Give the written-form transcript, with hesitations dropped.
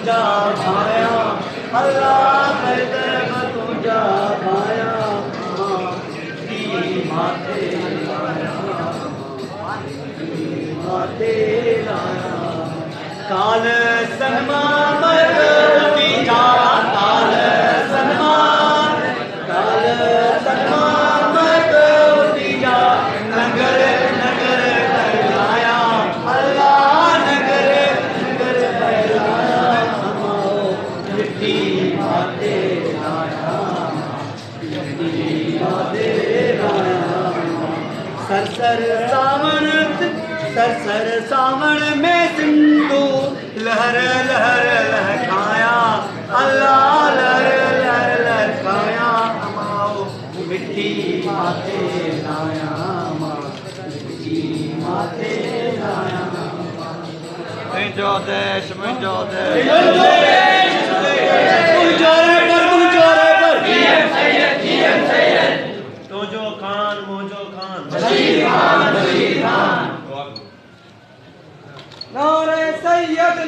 तुझा भाया अल्लाह मर्दब तुझा भाया माते लाया काल सनमा मरती जा काल सनमा मरती जा नगर नगर फैलाया अल्लाह नगर नगर फैलाया हमाओ मिट्टी माते लाया मिट्टी माते लाया सरसर सावन में सिंधु लहर लहर लहकाया अल्लाह लहर लहर लहकाया हमाओ मिट्टी माते लाया मिट्टी माते लाया मुझो देश तोजो खान मोजो खान नारे सैयद